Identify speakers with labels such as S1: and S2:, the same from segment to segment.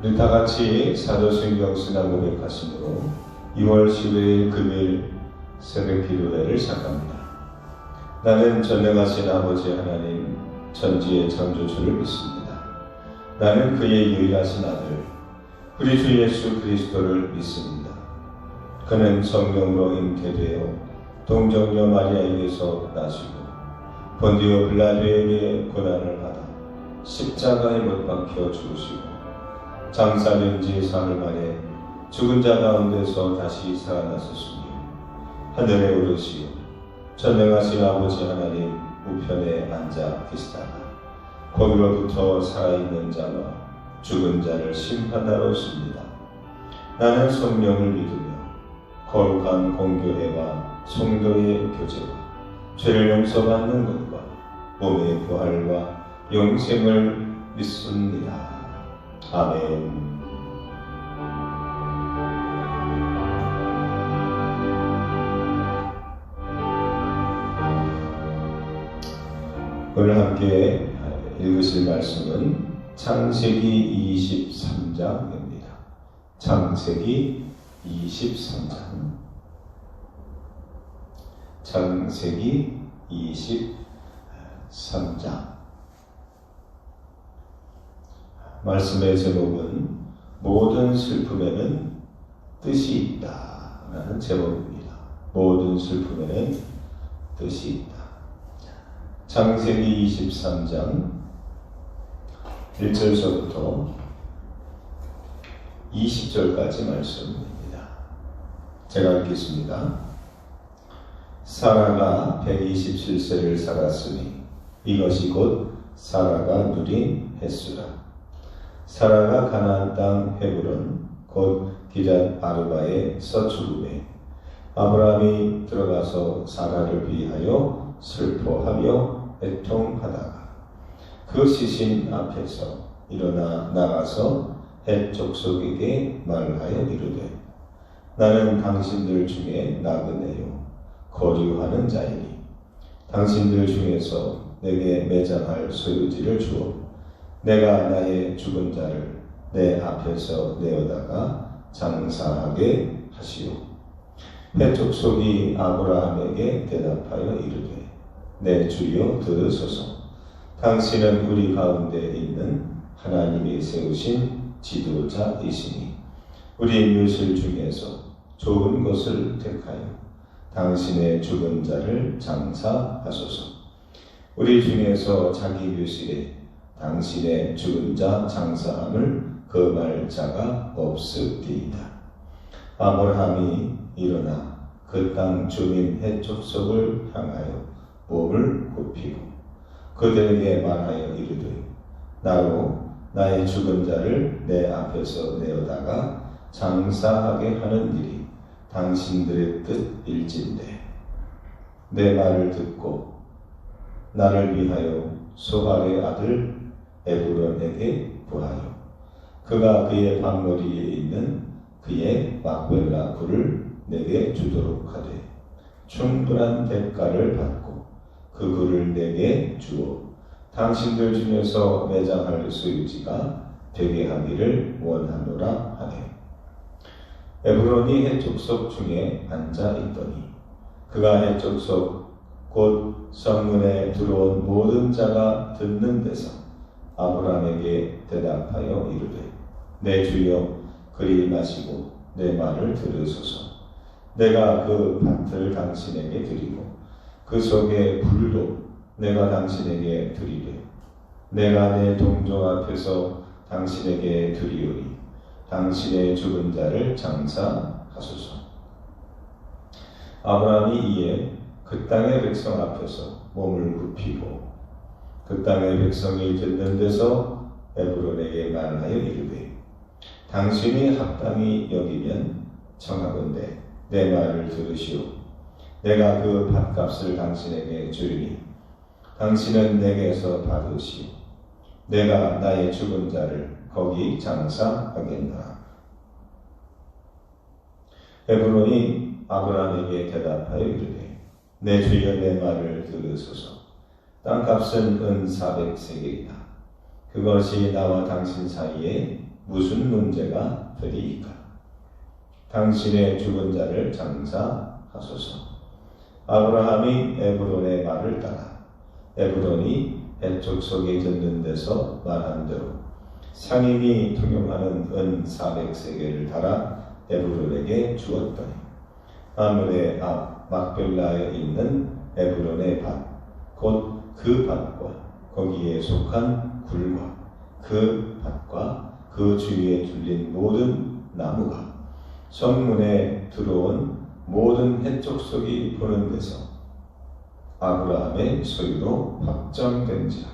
S1: 우리 다 같이 사도신경 신앙 고백하심으로 2월 15일 금일 새벽 기도회를 시작합니다. 나는 전능하신 아버지 하나님 천지의 창조주를 믿습니다. 나는 그의 유일하신 아들 우리 주 예수 그리스도를 믿습니다. 그는 성령으로 잉태되어 동정녀 마리아에게서 나시고 본디오 빌라도에게 고난을 받아 십자가에 못 박혀 죽으시고 장사된 지 사흘 만에 죽은 자 가운데서 다시 살아나셨으니 하늘에 오르시어 전능하신 아버지 하나님 우편에 앉아 계시다가 거기로부터 살아있는 자와 죽은 자를 심판하러 오십니다. 나는 성령을 믿으며 거룩한 공교회와 성도의 교제와 죄를 용서받는 것과 몸의 부활과 영생을 믿습니다. 아멘. 오늘 함께 읽으실 말씀은 창세기 23장입니다. 창세기 23장. 창세기 23장. 말씀의 제목은 모든 슬픔에는 뜻이 있다 라는 제목입니다. 모든 슬픔에는 뜻이 있다. 창세기 23장 1절서부터 20절까지 말씀입니다. 제가 읽겠습니다. 사라가 127세를 살았으니 이것이 곧 사라가 누린 횟수라. 사라가 가나안 땅 헤브론 곧 기럇 아르바의 서초읍에 아브라함이 들어가서 사라를 위하여 슬퍼하며 애통하다가 그 시신 앞에서 일어나 나가서 헷 족속에게 말하여 이르되 나는 당신들 중에 나그네요 거류하는 자이니 당신들 중에서 내게 매장할 소유지를 주어 내가 나의 죽은 자를 내 앞에서 내어다가 장사하게 하시오. 헷 족속이 아브라함에게 대답하여 이르되 내 주여 들으소서. 당신은 우리 가운데 있는 하나님이 세우신 지도자이시니 우리 묘실 중에서 좋은 것을 택하여 당신의 죽은 자를 장사하소서. 우리 중에서 자기 묘실에 당신의 죽은 자 장사함을 금할 자가 없으리이다. 아브라함이 일어나 그 땅 주민 헷 족속을 향하여 몸을 굽히고 그들에게 말하여 이르되 나로 나의 죽은 자를 내 앞에서 내어다가 장사하게 하는 일이 당신들의 뜻일진데 내 말을 듣고 나를 위하여 소할의 아들 에브론에게 구하여 그가 그의 방머리에 있는 그의 막벨라 굴을 내게 주도록 하되 충분한 대가를 받고 그 굴을 내게 주어 당신들 중에서 매장할 소유지가 되게 하기를 원하노라 하네. 에브론이 헷 족속 중에 앉아 있더니 그가 헷 족속 곧 성문에 들어온 모든 자가 듣는 데서 아브라함에게 대답하여 이르되 내 주여 그리 마시고 내 말을 들으소서. 내가 그 밭을 당신에게 드리고 그 속에 굴도 내가 당신에게 드리되 내가 내 동족 앞에서 당신에게 드리오니 당신의 죽은 자를 장사하소서. 아브라함이 이에 그 땅의 백성 앞에서 몸을 굽히고 그 땅의 백성이 듣는 데서 에브론에게 말하여 이르되 당신이 합당히 여기면 청하건대 내 말을 들으시오. 내가 그 밭값을 당신에게 주리니 당신은 내게서 받으시오. 내가 나의 죽은 자를 거기 장사하겠노라. 에브론이 아브라함에게 대답하여 이르되 내 주여 내 말을 들으소서. 땅값은 은 400세겔이다. 그것이 나와 당신 사이에 무슨 문제가 되리이까? 당신의 죽은 자를 장사하소서. 아브라함이 에브론의 말을 따라 에브론이 해족속에 젖는 데서 말한 대로 상인이 통용하는 은 400세겔을 달아 에브론에게 주었더니 마므레 앞 막벨라에 있는 에브론의 밭 곧 그 밭과 거기에 속한 굴과 그 밭과 그 주위에 둘린 모든 나무가 성문에 들어온 모든 해족속이 보는 데서 아브라함의 소유로 확정된지라.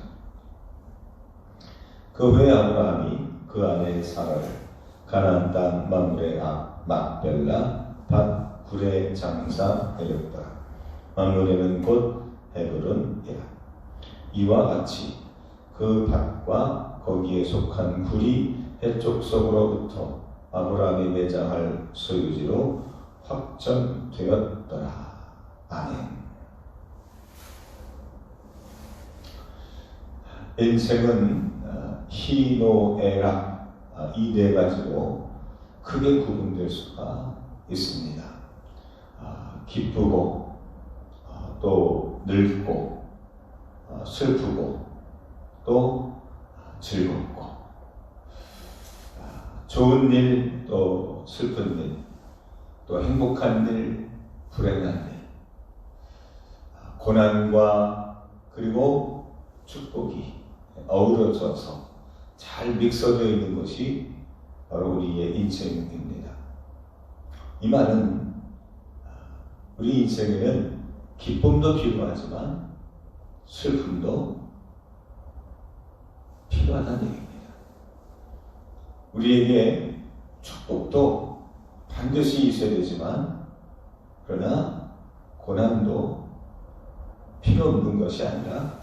S1: 그 후에 아브라함이 그 아내 사라를 가나안 땅 마므레 앞 막벨라 밭 굴에 장사하였더라. 마므레는 곧 헤브론이라. 이와 같이 그 밭과 거기에 속한 굴이 해족속으로부터 아브라함이 매장할 소유지로 확정되었더라. 아멘. 인생은 희노애락 이 네 가지로 크게 구분될 수가 있습니다. 기쁘고 또 늙고 슬프고 또 즐겁고 좋은 일 또 슬픈 일 또 행복한 일 불행한 일 고난과 그리고 축복이 어우러져서 잘 믹서되어 있는 것이 바로 우리의 인생입니다. 이 말은 우리 인생에는 기쁨도 필요하지만 슬픔도 필요하다는 얘기입니다. 우리에게 축복도 반드시 있어야 되지만 그러나 고난도 필요 없는 것이 아니라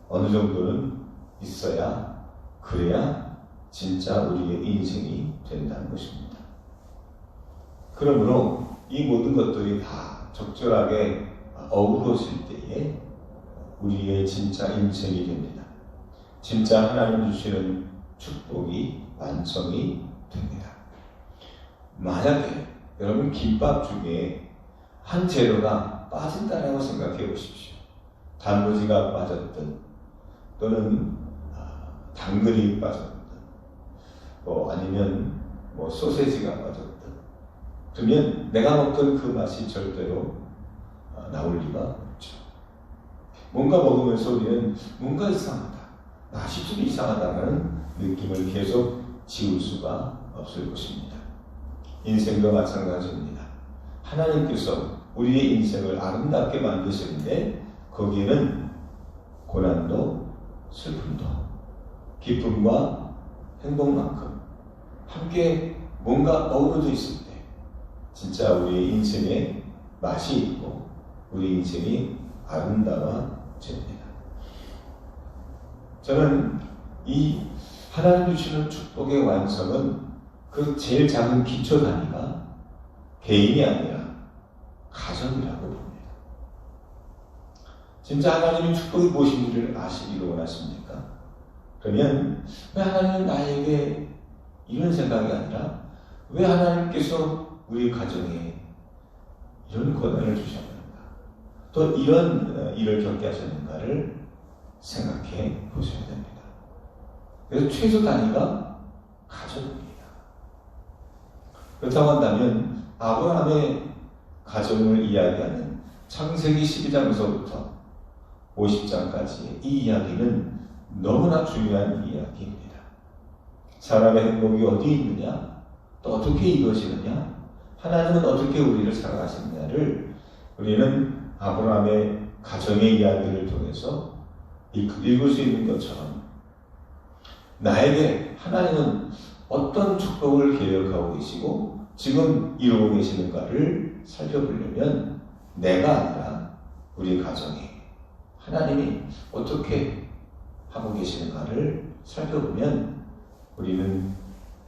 S1: 어느 정도는 있어야 그래야 진짜 우리의 인생이 된다는 것입니다. 그러므로 이 모든 것들이 다 적절하게 어우러질 때에 우리의 진짜 인생이 됩니다. 진짜 하나님 주시는 축복이 완성이 됩니다. 만약에 여러분 김밥 중에 한 재료가 빠진다라고 생각해 보십시오. 단무지가 빠졌든 또는 당근이 빠졌든 아니면 소세지가 빠졌든 그러면 내가 먹던 그 맛이 절대로 나올 리가 없죠. 뭔가 먹으면서 우리는 뭔가 이상하다, 맛이 좀 이상하다는 느낌을 계속 지울 수가 없을 것입니다. 인생도 마찬가지입니다. 하나님께서 우리의 인생을 아름답게 만드시는데 거기에는 고난도 슬픔도 기쁨과 행복만큼 함께 뭔가 어우러져 있을 때 진짜 우리의 인생에 맛이 있고 우리 인생이 아름다워집니다. 저는 이 하나님 주시는 축복의 완성은 그 제일 작은 기초 단위가 개인이 아니라 가정이라고 봅니다. 진짜 하나님의 축복이 무엇인지를 아시기를 원하십니까? 그러면 왜 하나님은 나에게 이런 생각이 아니라 왜 하나님께서 우리 가정에 이런 고난을 주셨는가? 또 이런 일을 겪게 하셨는가를 생각해 보셔야 됩니다. 그래서 최소 단위가 가정입니다. 그렇다고 한다면 아브라함의 가정을 이야기하는 창세기 12장에서부터 50장까지의 이 이야기는 너무나 중요한 이야기입니다. 사람의 행복이 어디 있느냐? 또 어떻게 이루어지느냐? 하나님은 어떻게 우리를 사랑하시느냐를 우리는 아브라함의 가정의 이야기를 통해서 읽을 수 있는 것처럼 나에게 하나님은 어떤 축복을 계획하고 계시고 지금 이루고 계시는가를 살펴보려면 내가 아니라 우리 가정이 하나님이 어떻게 하고 계시는가를 살펴보면 우리는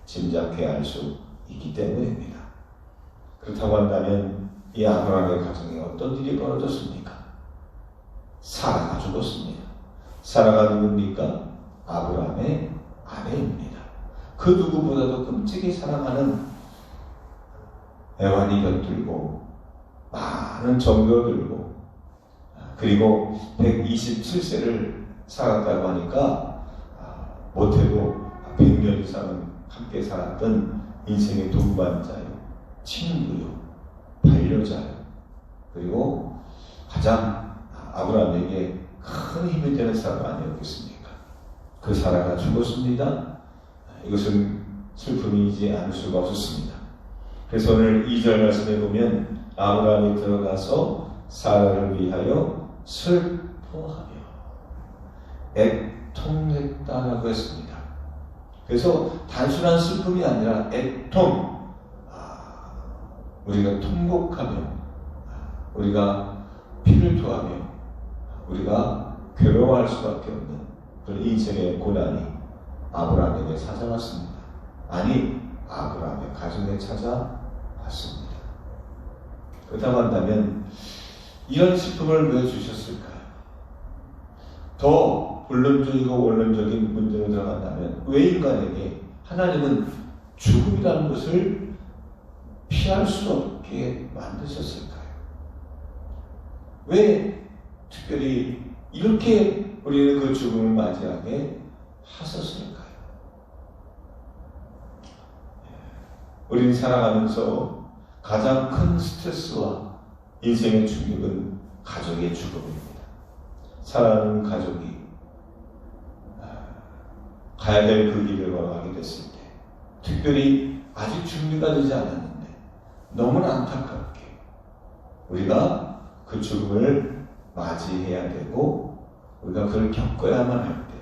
S1: 짐작해야 할 수 있기 때문입니다. 그렇다고 한다면 이 아브라함의 가정에 어떤 일이 벌어졌습니까? 사라가 죽었습니다. 사라가 누굽니까? 아브라함의 아내입니다. 그 누구보다도 끔찍이 사랑하는 애완이 곁들고 많은 정도 들고 그리고 127세를 살았다고 하니까 못해도 100년 이상은 함께 살았던 인생의 동반자요, 친구요, 반려자요, 그리고 가장 아브라함에게 큰 힘이 되는 사람 아니었겠습니까? 그 사라가 죽었습니다. 이것은 슬픔이지 않을 수가 없었습니다. 그래서 오늘 2절 말씀에 보면 아브라함이 들어가서 사라를 위하여 슬퍼하며 애통했다라고 했습니다. 그래서 단순한 슬픔이 아니라 애통, 우리가 통곡하며 우리가 피를 토하며 우리가 괴로워할 수밖에 없는 그런 인생의 고난이 아브라함에게 찾아왔습니다. 아니, 아브라함의 가정에 찾아왔습니다. 그렇다고 한다면 이런 슬픔을 왜 주셨을까요? 더 본론적이고 원론적인 문제로 들어간다면 왜 인간에게 하나님은 죽음이라는 것을 피할 수 없게 만드셨을까요? 왜 특별히 이렇게 우리는 그 죽음을 맞이하게 하셨을까요? 우리는 살아가면서 가장 큰 스트레스와 인생의 충격은 가족의 죽음입니다. 사랑하는 가족이 가야 될 그 길을 걸어가게 됐을 때, 특별히 아직 준비가 되지 않았는데 너무나 안타깝게 우리가 그 죽음을 맞이해야 되고 우리가 그걸 겪어야만 할 때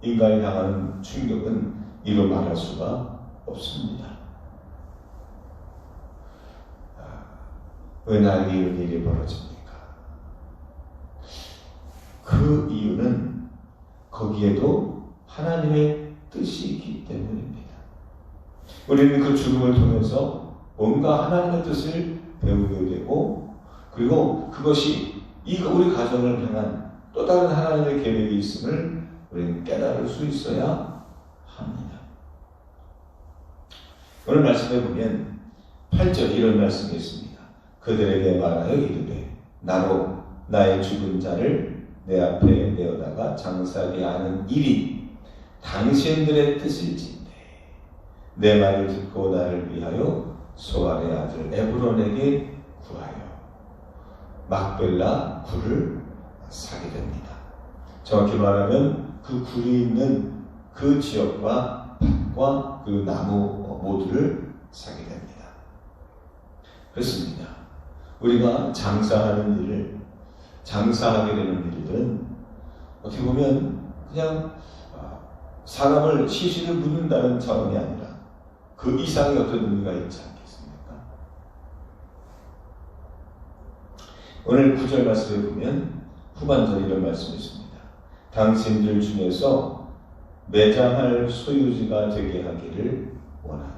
S1: 인간이 당하는 충격은 이루 말할 수가 없습니다. 왜 나에게 이런 일이 벌어집니까? 그 이유는 거기에도 하나님의 뜻이 있기 때문입니다. 우리는 그 죽음을 통해서 뭔가 하나님의 뜻을 배우게 되고, 그리고 그것이 우리 가정을 향한 또 다른 하나님의 계획이 있음을 우리는 깨달을 수 있어야 합니다. 오늘 말씀에 보면 8절 이런 말씀이 있습니다. 그들에게 말하여 이르되 나로 나의 죽은 자를 내 앞에 내어다가 장사하게 하는 일이 당신들의 뜻일진데 내 말을 듣고 나를 위하여 소알의 아들 에브론에게 구하여 막벨라 굴을 사게 됩니다. 정확히 말하면 그 굴이 있는 그 지역과 밭과 그 나무 모두를 사게 됩니다. 그렇습니다. 우리가 장사하는 일을, 장사하게 되는 일들은 어떻게 보면 그냥 사람을 시신을 묻는다는 차원이 아니라 그 이상의 어떤 의미가 있지 않겠습니까? 오늘 9절 말씀에 보면 후반절 이런 말씀이 있습니다. 당신들 중에서 매장할 소유지가 되게 하기를 원하노라.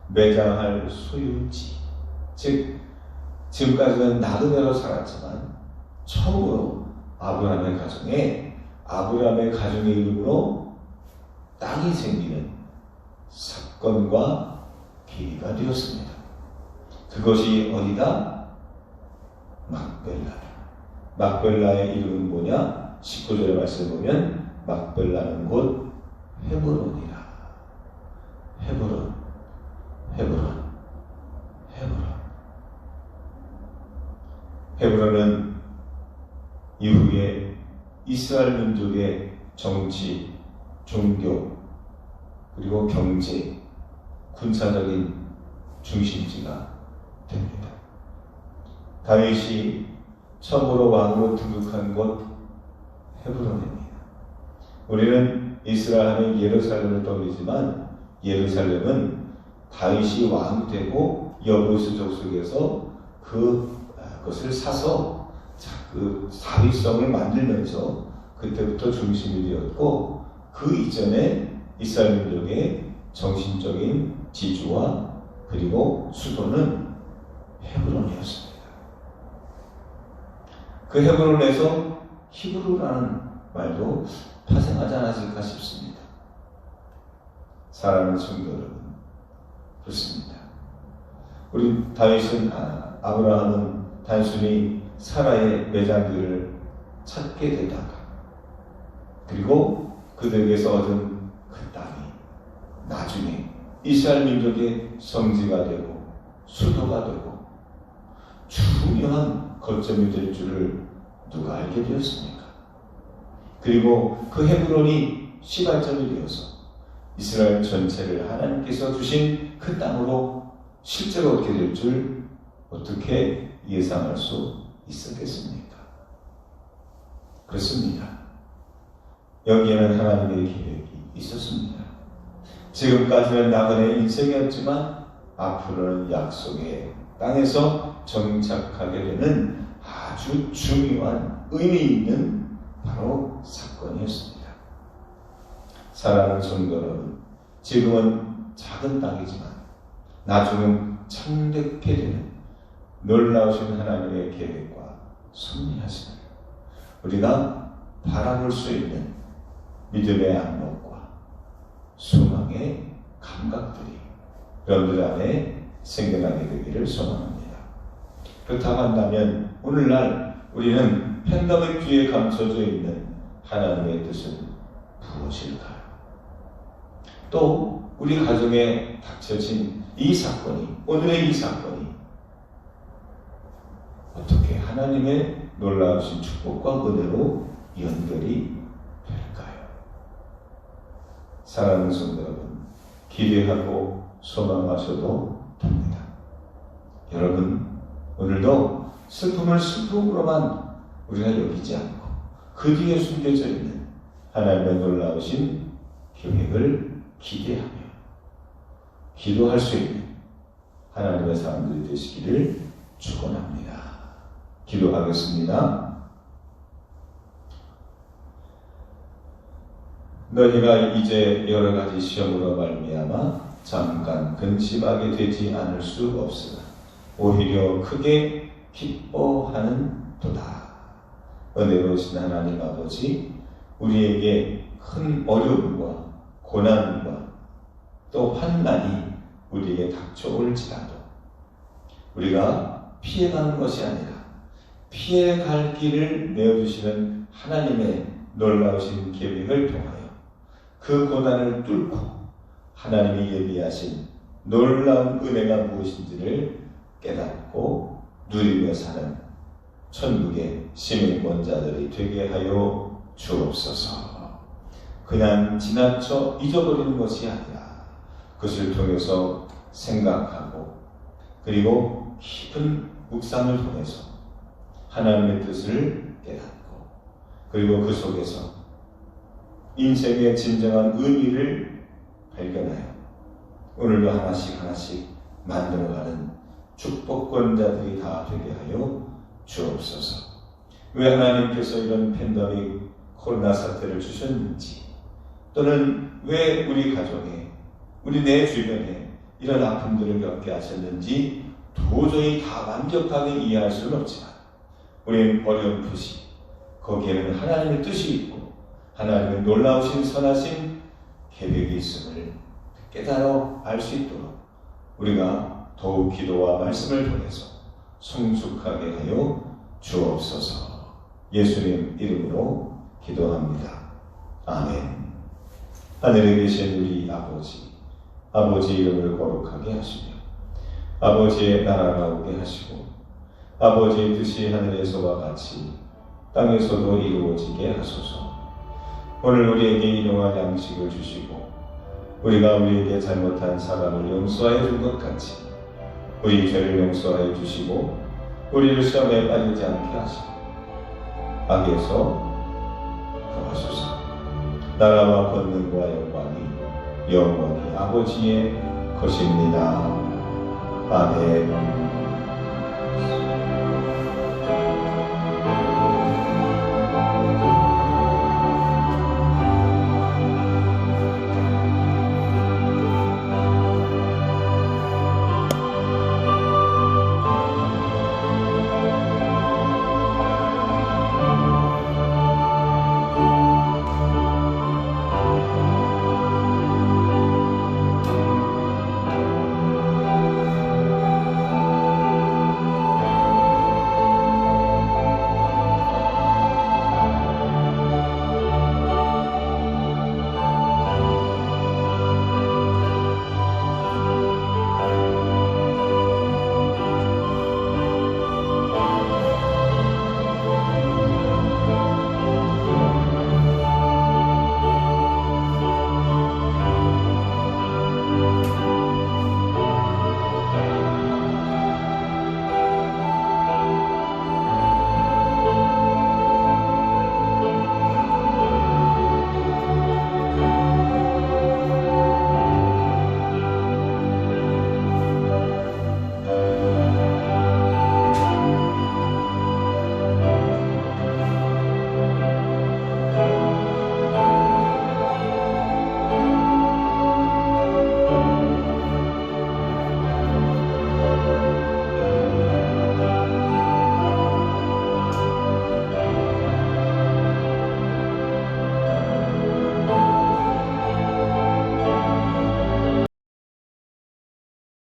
S1: 매장할 소유지, 즉 지금까지는 나그네로 살았지만 처음으로 아브라함의 가정의 이름으로 땅이 생기는 사건과 계기가 되었습니다. 그것이 어디다? 막벨라. 막벨라의 이름은 뭐냐? 19절의 말씀을 보면 막벨라는 곧 헤브론이라. 헤브론. 헤브론은 이후에 이스라엘 민족의 정치, 종교, 그리고 경제, 군사적인 중심지가 됩니다. 다윗이 처음으로 왕으로 등극한 곳 헤브론입니다. 우리는 이스라엘 하면 예루살렘을 떠올리지만 예루살렘은 다윗이 왕이 되고 여부스 족속에서 그것을 사서 그 다윗성을 만들면서 그때부터 중심이 되었고, 그 이전에 이스라엘 민족의 정신적인 지주와 그리고 수도는 헤브론이었습니다. 그 헤브론에서 히브루라는 말도 파생하지 않았을까 싶습니다. 사랑하는 성도 여러분, 그렇습니다. 우리 다윗은 아브라함은 단순히 사라의 매장들을 찾게 되다가 그리고 그들에게서 얻은 그 땅이 나중에 이스라엘 민족의 성지가 되고 수도가 되고 중요한 거점이 될 줄을 누가 알게 되었습니까? 그리고 그 헤브론이 시발점이 되어서 이스라엘 전체를 하나님께서 주신 그 땅으로 실제로 얻게 될 줄 어떻게 예상할 수 있었겠습니까? 그렇습니다. 여기에는 하나님의 계획이 있었습니다. 지금까지는 나그네의 인생이었지만 앞으로는 약속의 땅에서 정착하게 되는 아주 중요한 의미 있는 바로 사건이었습니다. 사랑하는 성도 여러분, 지금은 작은 땅이지만 나중은 창대케 되는 놀라우신 하나님의 계획과 섭리하심을 우리가 바라볼 수 있는 믿음의 안목과 소망의 감각들이 여러분들 안에 생겨나게 되기를 소망합니다. 그렇다고 한다면 오늘날 우리는 팬데믹주의에 감춰져 있는 하나님의 뜻은 무엇일까요? 또 우리 가정에 닥쳐진 이 사건이, 오늘의 이 사건이 어떻게 하나님의 놀라우신 축복과 은혜로 연결이 될까요? 사랑하는 성도 여러분, 기대하고 소망하셔도 됩니다. 여러분, 오늘도 슬픔을 슬픔으로만 우리가 여기지 않고 그 뒤에 숨겨져 있는 하나님의 놀라우신 계획을 기대하며 기도할 수 있는 하나님의 사람들이 되시기를 축원합니다. 기도하겠습니다. 너희가 이제 여러 가지 시험으로 말미암아 잠깐 근심하게 되지 않을 수 없으나 오히려 크게 기뻐하는 도다. 은혜로우신 하나님 아버지, 우리에게 큰 어려움과 고난과 또 환난이 우리에게 닥쳐올지라도 우리가 피해가는 것이 아니라 피해갈 길을 내어주시는 하나님의 놀라우신 계획을 통하여 그 고난을 뚫고 하나님이 예비하신 놀라운 은혜가 무엇인지를 깨닫고 누리며 사는 천국의 시민권자들이 되게 하여 주옵소서. 그냥 지나쳐 잊어버리는 것이 아니라 그것을 통해서 생각하고 그리고 깊은 묵상을 통해서 하나님의 뜻을 깨닫고 그리고 그 속에서 인생의 진정한 의미를 발견하여 오늘도 하나씩 하나씩 만들어가는 축복권자들이 다 되게 하여 주옵소서. 왜 하나님께서 이런 팬데믹 코로나 사태를 주셨는지, 또는 왜 우리 가정에, 우리 내 주변에 이런 아픔들을 겪게 하셨는지 도저히 다 완벽하게 이해할 수는 없지만 우리는 어렴풋이 거기에는 하나님의 뜻이 있고 하나님의 놀라우신 선하신 계획이 있음을 깨달아 알 수 있도록 우리가 더욱 기도와 말씀을 통해서 성숙하게 하여 주옵소서. 예수님 이름으로 기도합니다. 아멘. 하늘에 계신 우리 아버지 이름을 거룩하게 하시며 아버지의 나라가 오게 하시고 아버지의 뜻이 하늘에서와 같이 땅에서도 이루어지게 하소서. 오늘 우리에게 일용할 양식을 주시고 우리가 우리에게 잘못한 사람을 용서하여 준 것 같이 우리 죄를 용서하여 주시고 우리를 시험에 빠지지 않게 하시고 악에서 구하소서. 나라와 권능과 영광이 아버지의 것입니다. 아멘.